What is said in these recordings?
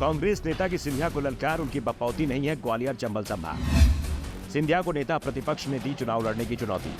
कांग्रेस नेता की सिंधिया को ललकार, उनकी बपौती नहीं है ग्वालियर चंबल संभाग। सिंधिया को नेता प्रतिपक्ष ने दी चुनाव लड़ने की चुनौती।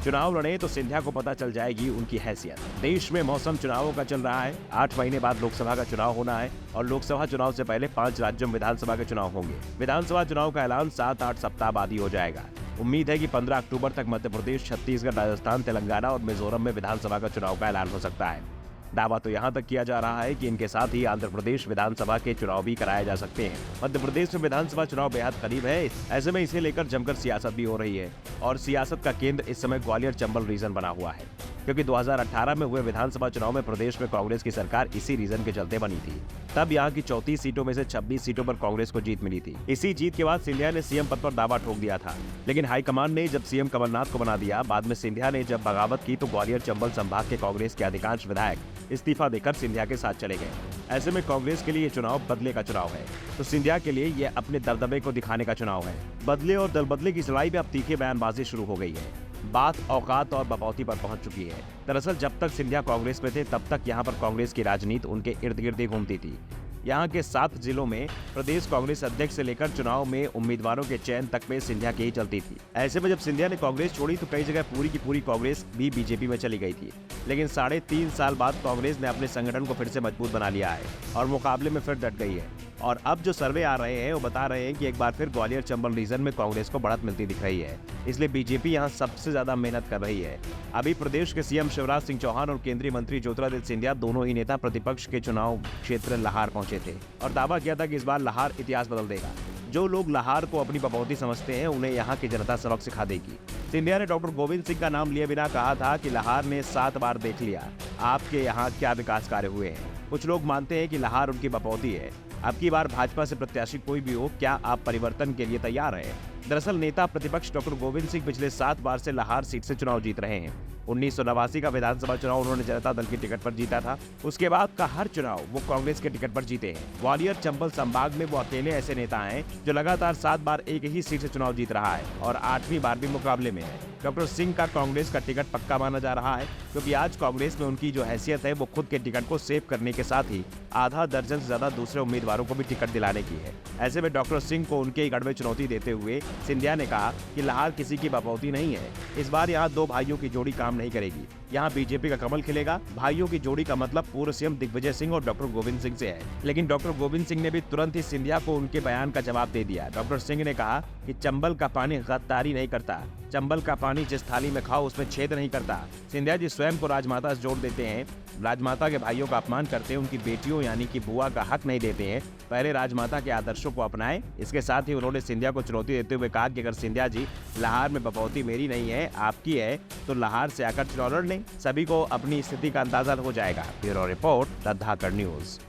चुनाव लड़े तो सिंधिया को पता चल जाएगी उनकी हैसियत। देश में मौसम चुनावों का चल रहा है। 8 महीने बाद लोकसभा का चुनाव होना है और लोकसभा चुनाव से पहले 5 राज्यों में विधानसभा के चुनाव होंगे। विधानसभा चुनाव का ऐलान 7-8 सप्ताह बाद ही हो जाएगा। उम्मीद है कि 15 अक्टूबर तक मध्य प्रदेश, छत्तीसगढ़, राजस्थान, तेलंगाना और मिजोरम में विधानसभा का चुनाव का ऐलान हो सकता है। दावा तो यहाँ तक किया जा रहा है कि इनके साथ ही आंध्र प्रदेश विधानसभा के चुनाव भी कराए जा सकते हैं। मध्य प्रदेश में विधानसभा चुनाव बेहद करीब है, ऐसे में इसे लेकर जमकर सियासत भी हो रही है और सियासत का केंद्र इस समय ग्वालियर चंबल रीजन बना हुआ है, क्योंकि 2018 में हुए विधानसभा चुनाव में प्रदेश में कांग्रेस की सरकार इसी रीजन के चलते बनी थी। तब यहाँ की 34 सीटों में से 26 सीटों पर कांग्रेस को जीत मिली थी। इसी जीत के बाद सिंधिया ने सीएम पद पर दावा ठोक दिया था, लेकिन हाईकमान ने जब सीएम कमलनाथ को बना दिया, बाद में सिंधिया ने जब बगावत की तो ग्वालियर चंबल संभाग के कांग्रेस के अधिकांश विधायक इस्तीफा देकर सिंधिया के साथ चले गए। ऐसे में कांग्रेस के लिए ये चुनाव बदले का चुनाव है, तो सिंधिया के लिए ये अपने दबदबे को दिखाने का चुनाव है। बदले और दल बदले की लड़ाई में अब तीखे बयानबाजी शुरू हो गई है। बात औकात और बपौती पर पहुंच चुकी है। दरअसल जब तक सिंधिया कांग्रेस में थे तब तक यहाँ पर कांग्रेस की राजनीति उनके इर्द गिर्द ही घूमती थी। यहाँ के 7 जिलों में प्रदेश कांग्रेस अध्यक्ष से लेकर चुनाव में उम्मीदवारों के चयन तक में सिंधिया की ही चलती थी। ऐसे में जब सिंधिया ने कांग्रेस छोड़ी तो कई जगह पूरी की पूरी कांग्रेस भी बीजेपी में चली गई थी, लेकिन 3.5 साल बाद कांग्रेस ने अपने संगठन को फिर से मजबूत बना लिया है और मुकाबले में फिर डट गई है। और अब जो सर्वे आ रहे हैं वो बता रहे हैं कि एक बार फिर ग्वालियर चंबल रीजन में कांग्रेस को बढ़त मिलती दिख रही है, इसलिए बीजेपी यहाँ सबसे ज्यादा मेहनत कर रही है। अभी प्रदेश के सीएम शिवराज सिंह चौहान और केंद्रीय मंत्री ज्योतिरादित्य सिंधिया दोनों ही नेता प्रतिपक्ष के चुनाव क्षेत्र लाहार पहुंचे थे और दावा किया था कि इस बार लाहार इतिहास बदल देगा। जो लोग लाहार को अपनी बपौती समझते हैं उन्हें यहाँ की जनता सबक सिखा देगी। सिंधिया ने डॉक्टर गोविंद सिंह का नाम लिए बिना कहा था कि लाहार ने 7 बार देख लिया आपके यहाँ क्या विकास कार्य हुए हैं। कुछ लोग मानते हैं कि लाहार उनकी बपौती है। अब की बार भाजपा से प्रत्याशी कोई भी हो, क्या आप परिवर्तन के लिए तैयार हैं? दरअसल नेता प्रतिपक्ष डॉक्टर गोविंद सिंह पिछले 7 बार से लाहार सीट से चुनाव जीत रहे हैं। 1989 का विधानसभा चुनाव उन्होंने जनता दल की टिकट पर जीता था। उसके बाद का हर चुनाव वो कांग्रेस के टिकट पर जीते हैं। ग्वालियर चंबल संभाग में वो अकेले ऐसे नेता हैं जो लगातार 7 बार एक ही सीट से चुनाव जीत रहा है और 8वीं बार भी मुकाबले में है। डॉक्टर सिंह का कांग्रेस का टिकट पक्का माना जा रहा है, क्योंकि आज कांग्रेस में उनकी जो हैसियत है वो खुद के टिकट को सेव करने के साथ ही आधा दर्जन से ज्यादा दूसरे उम्मीदवारों को भी टिकट दिलाने की है। ऐसे में डॉक्टर सिंह को उनके ही गढ़ में चुनौती देते हुए सिंधिया ने कहा कि लाहार किसी की बपौती नहीं है। इस बार यहाँ 2 भाइयों की जोड़ी काम नहीं करेगी, यहाँ बीजेपी का कमल खिलेगा। भाइयों की जोड़ी का मतलब पूर्व सीएम दिग्विजय सिंह और डॉक्टर गोविंद सिंह से है, लेकिन डॉक्टर गोविंद सिंह ने भी तुरंत ही सिंधिया को उनके बयान का जवाब दे दिया। डॉक्टर सिंह ने कहा कि चंबल का पानी गद्दारी नहीं करता, चंबल का पानी जिस थाली में खाओ उसमें छेद नहीं करता। सिंधिया जी स्वयं को राजमाता से जोड़ देते हैं, राजमाता के भाइयों का अपमान करते हैं, उनकी बेटियों यानी कि बुआ का हक नहीं देते हैं। पहले राजमाता के आदर्शों को अपनाएं। इसके साथ ही उन्होंने सिंधिया को चुनौती देते हुए कहा कि अगर सिंधिया जी लाहार में बपौती मेरी नहीं है आपकी है तो लाहार से आकर चुनाव लड़ लें, सभी को अपनी स्थिति का अंदाजा हो जाएगा। Bureau report, the Dhakad news.